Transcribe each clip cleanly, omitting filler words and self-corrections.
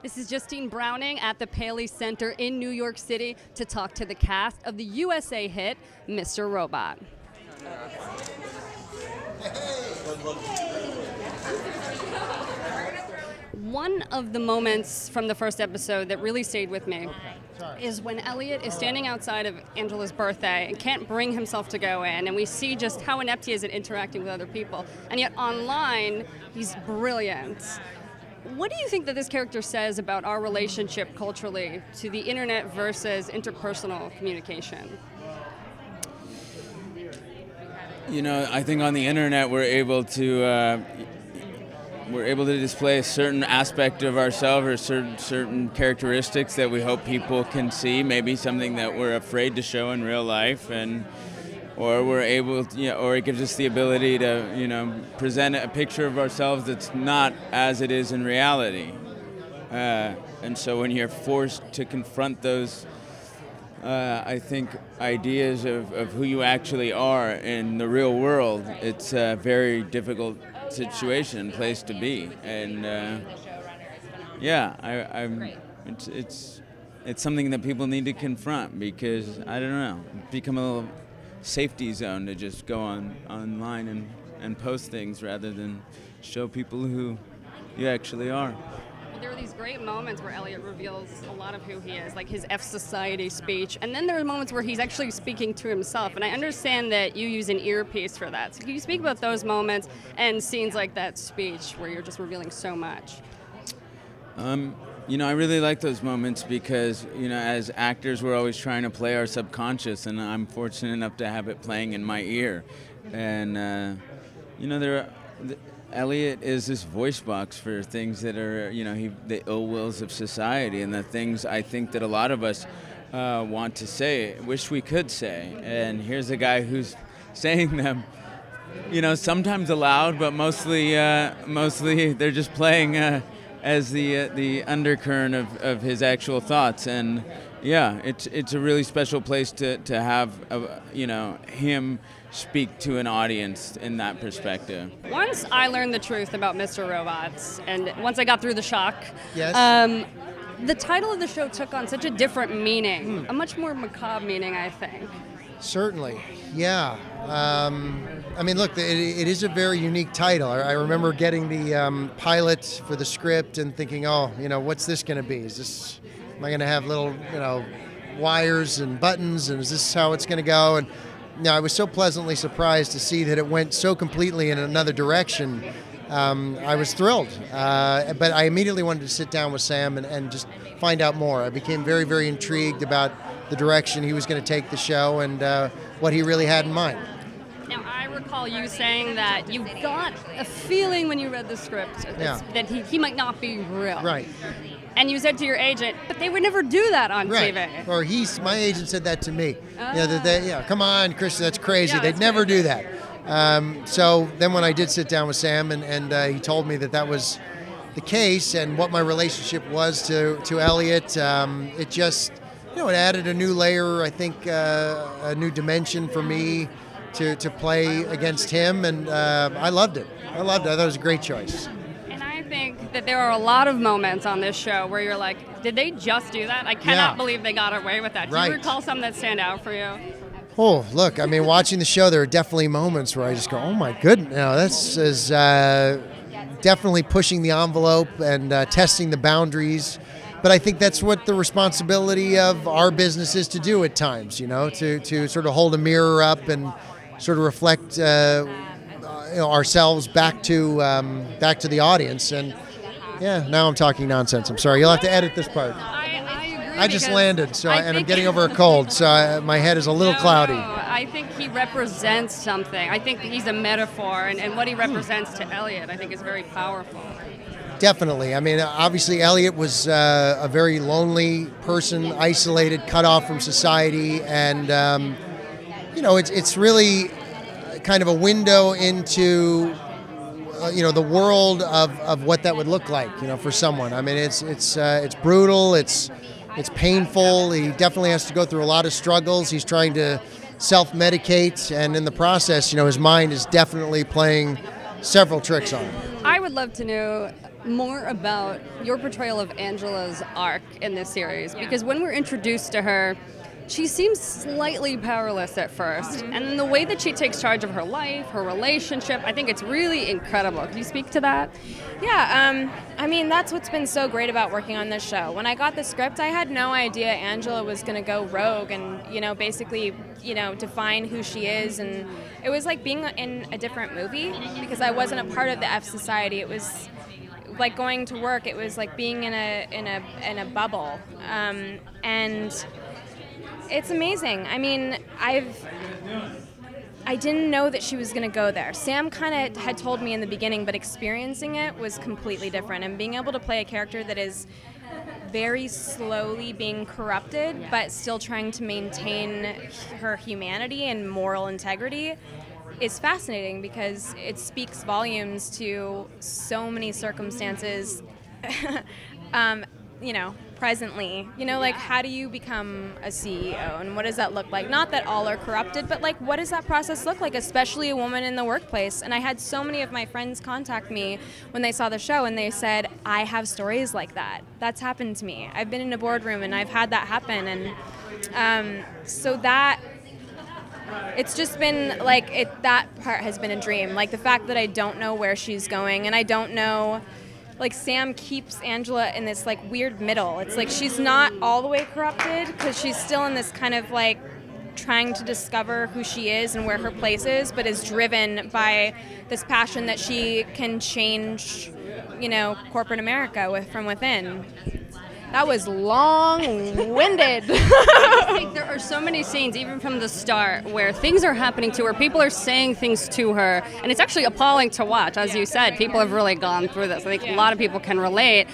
This is Justine Browning at the Paley Center in New York City to talk to the cast of the USA hit, Mr. Robot. One of the moments from the first episode that really stayed with me is when Elliot is standing outside of Angela's birthday and can't bring himself to go in, and we see just how inept he is at interacting with other people, and yet online he's brilliant. What do you think that this character says about our relationship culturally to the internet versus interpersonal communication? You know, I think on the internet we're able to display a certain aspect of ourselves or certain characteristics that we hope people can see. Maybe something that we're afraid to show in real life, or we're able to, or it gives us the ability to, present a picture of ourselves that's not as it is in reality. And so when you're forced to confront those, I think, ideas of who you actually are in the real world, it's a very difficult situation, place to be. And it's something that people need to confront, because I don't know, become a little safety zone to just go online and post things rather than show people who you actually are. Well, there are these great moments where Elliot reveals a lot of who he is, like his F Society speech, and then there are moments where he's actually speaking to himself, and I understand that you use an earpiece for that. So can you speak about those moments and scenes like that speech where you're just revealing so much? I really like those moments because, as actors, we're always trying to play our subconscious, and I'm fortunate enough to have it playing in my ear. And, Elliot is this voice box for things that are, the ill wills of society and the things I think that a lot of us want to say, wish we could say. And here's a guy who's saying them, sometimes aloud, but mostly they're just playing as the undercurrent of his actual thoughts. And yeah, it's a really special place to have him speak to an audience in that perspective. Once I learned the truth about Mr. Robots, and once I got through the shock, yes. The title of the show took on such a different meaning, a much more macabre meaning, I think. Certainly, yeah. Look, it is a very unique title. I remember getting the pilot for the script and thinking, what's this going to be? Am I going to have little, wires and buttons, and is this how it's going to go? And I was so pleasantly surprised to see that it went so completely in another direction. I was thrilled, but I immediately wanted to sit down with Sam and just find out more. I became very, very intrigued about the direction he was going to take the show and what he really had in mind. Now, I recall you saying that you got a feeling when you read the script that he might not be real. Right. And you said to your agent, but they would never do that on TV. Or my agent said that to me. Come on, Chris, that's crazy. They'd never do that. So then when I did sit down with Sam and he told me that was the case and what my relationship was to Elliot, it just, it added a new layer, I think, a new dimension for me to play against him, and I loved it. I thought it was a great choice. And I think that there are a lot of moments on this show where you're like, did they just do that? I cannot believe they got away with that. Do you recall some that stand out for you? Oh, look, watching the show, there are definitely moments where I just go, oh my goodness, this is definitely pushing the envelope and testing the boundaries. But I think that's what the responsibility of our business is to do at times, to sort of hold a mirror up and sort of reflect ourselves back to the audience. And now I'm talking nonsense. I'm sorry. You'll have to edit this part. I agree. I just landed, and I'm getting over a cold, so my head is a little cloudy. I think he represents something. I think he's a metaphor, and what he represents to Elliot, I think, is very powerful. Definitely. Obviously, Elliot was a very lonely person, isolated, cut off from society, and it's really kind of a window into the world of what that would look like, for someone. It's brutal. It's painful. He definitely has to go through a lot of struggles. He's trying to self-medicate, and in the process, his mind is definitely playing several tricks on him. I would love to know more about your portrayal of Angela's arc in this series, because when we're introduced to her, she seems slightly powerless at first, and then the way that she takes charge of her life, her relationship, I think it's really incredible. Can you speak to that? Yeah, I mean, that's what's been so great about working on this show. When I got the script, I had no idea Angela was going to go rogue and, basically, define who she is. And it was like being in a different movie because I wasn't a part of the F Society. It was like going to work. It was like being in a bubble. And it's amazing. I mean, I didn't know that she was going to go there. Sam kind of had told me in the beginning, but experiencing it was completely different. And being able to play a character that is very slowly being corrupted, but still trying to maintain her humanity and moral integrity is fascinating because it speaks volumes to so many circumstances, presently. Like how do you become a CEO and what does that look like? Not that all are corrupted, but like what does that process look like, especially a woman in the workplace? And I had so many of my friends contact me when they saw the show and they said, I have stories like that. That's happened to me. I've been in a boardroom and I've had that happen. And so that it's just been like that part has been a dream. Like the fact that I don't know where she's going and I don't know. Like Sam keeps Angela in this like weird middle. It's like she's not all the way corrupted because she's still in this kind of like trying to discover who she is and where her place is, but is driven by this passion that she can change, corporate America from within. That was long-winded. I think there are so many scenes, even from the start, where things are happening to her. People are saying things to her, and it's actually appalling to watch. As you said, people have really gone through this. I think a lot of people can relate.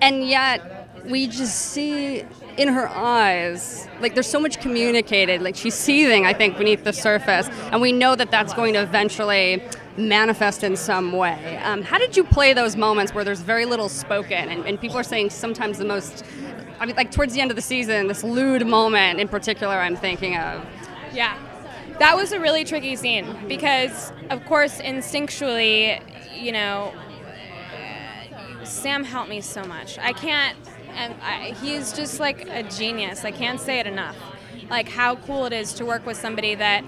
And yet, we just see in her eyes, like there's so much communicated. Like she's seething, I think, beneath the surface. And we know that that's going to eventually manifest in some way. How did you play those moments where there's very little spoken and people are saying sometimes the most, like towards the end of the season, this lewd moment in particular I'm thinking of? Yeah, that was a really tricky scene because, of course, instinctually, Sam helped me so much. I can't, he's just like a genius. I can't say it enough. Like how cool it is to work with somebody that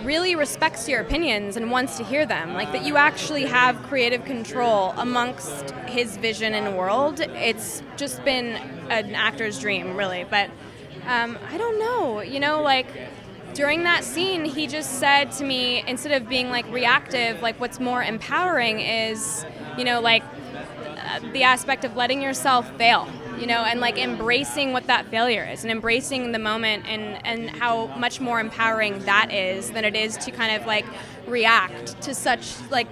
really respects your opinions and wants to hear them, like that you actually have creative control amongst his vision and world. It's just been an actor's dream, really. But I don't know, like during that scene, he just said to me, instead of being like reactive, like what's more empowering is, like the aspect of letting yourself fail, and like embracing what that failure is and embracing the moment and how much more empowering that is than it is to kind of like react to such like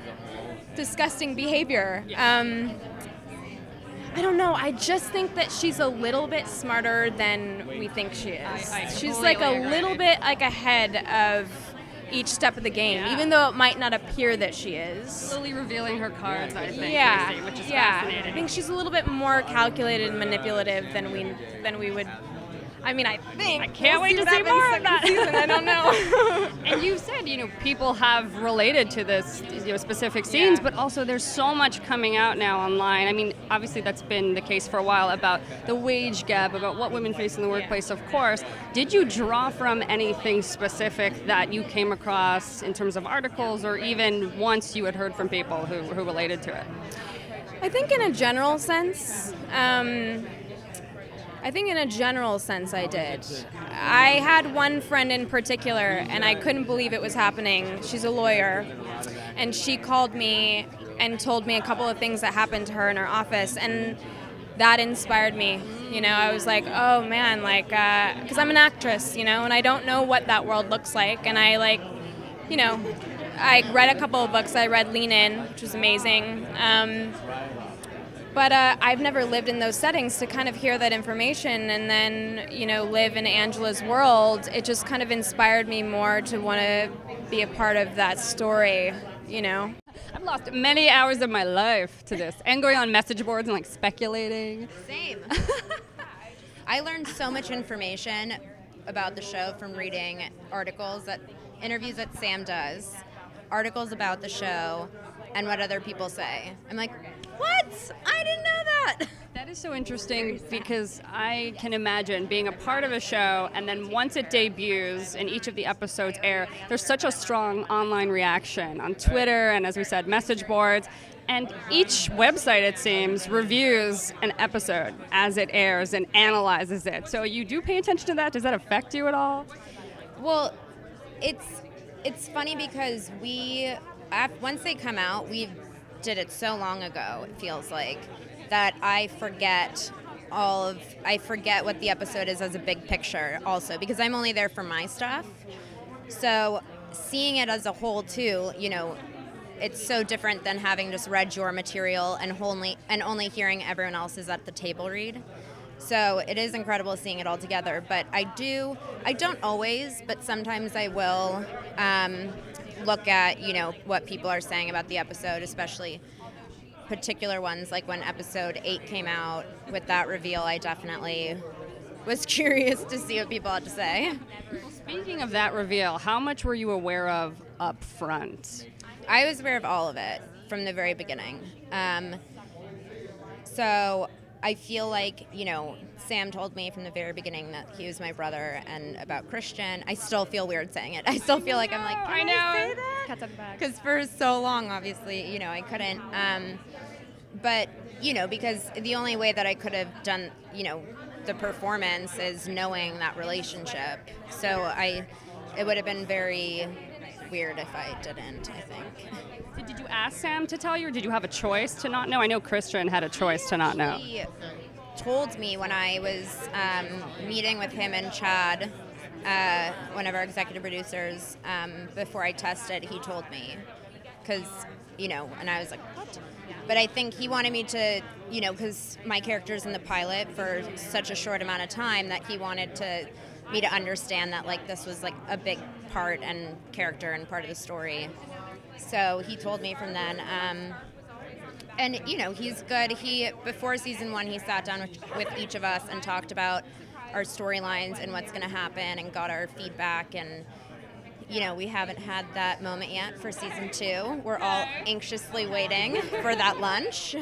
disgusting behavior. I don't know. I just think that she's a little bit smarter than we think she is. She's like a little bit like ahead of each step of the game, even though it might not appear that she is. Slowly revealing her cards, I think. Yeah, which is fascinating. I think she's a little bit more calculated and manipulative than we would. I mean, I think. I can't wait to see more of that. Season. I don't know. And you said, people have related to this, specific scenes, but also there's so much coming out now online. I mean, obviously that's been the case for a while about the wage gap, about what women face in the workplace, of course. Did you draw from anything specific that you came across in terms of articles or even once you had heard from people who related to it? I think in a general sense, I did. I had one friend in particular, and I couldn't believe it was happening. She's a lawyer, and she called me and told me a couple of things that happened to her in her office, and that inspired me. I was like, oh man, like, because I'm an actress, and I don't know what that world looks like, and I read a couple of books. I read Lean In, which was amazing. But I've never lived in those settings to kind of hear that information and then, live in Angela's world. It just kind of inspired me more to want to be a part of that story, I've lost many hours of my life to this and going on message boards and speculating. Same. I learned so much information about the show from reading interviews that Sam does, articles about the show, and what other people say. I'm like, what? I didn't know that. That is so interesting because I can imagine being a part of a show and then once it debuts and each of the episodes air, there's such a strong online reaction on Twitter and, as we said, message boards. And each website, it seems, reviews an episode as it airs and analyzes it. So you do pay attention to that? Does that affect you at all? Well, it's funny because once they come out, we did it so long ago, it feels like, that I forget what the episode is as a big picture also, because I'm only there for my stuff. So seeing it as a whole too, it's so different than having just read your material and only hearing everyone else's at the table read. So it is incredible seeing it all together. But I don't always, but sometimes I will look at, what people are saying about the episode, especially particular ones, like when episode 8 came out with that reveal. I definitely was curious to see what people had to say. Well, speaking of that reveal, how much were you aware of up front? I was aware of all of it from the very beginning. So I feel like, Sam told me from the very beginning that he was my brother and about Christian. I still feel weird saying it. I still feel like I'm like, can I say that? Cat's out the bag. Because for so long, obviously, I couldn't. But, because the only way that I could have done, the performance is knowing that relationship. So it would have been very weird if I didn't, I think. Did you ask Sam to tell you, or did you have a choice to not know? I know Christian had a choice to not know. He told me when I was meeting with him and Chad, one of our executive producers, before I tested, he told me. Because, and I was like, what? But I think he wanted me to, because my character's in the pilot for such a short amount of time, that he wanted me to understand that, like, this was, like, a big part and character and part of the story. So he told me from then. And, he's good. Before season 1, he sat down with each of us and talked about our storylines and what's going to happen and got our feedback. And, we haven't had that moment yet for season 2. We're all anxiously waiting for that lunch.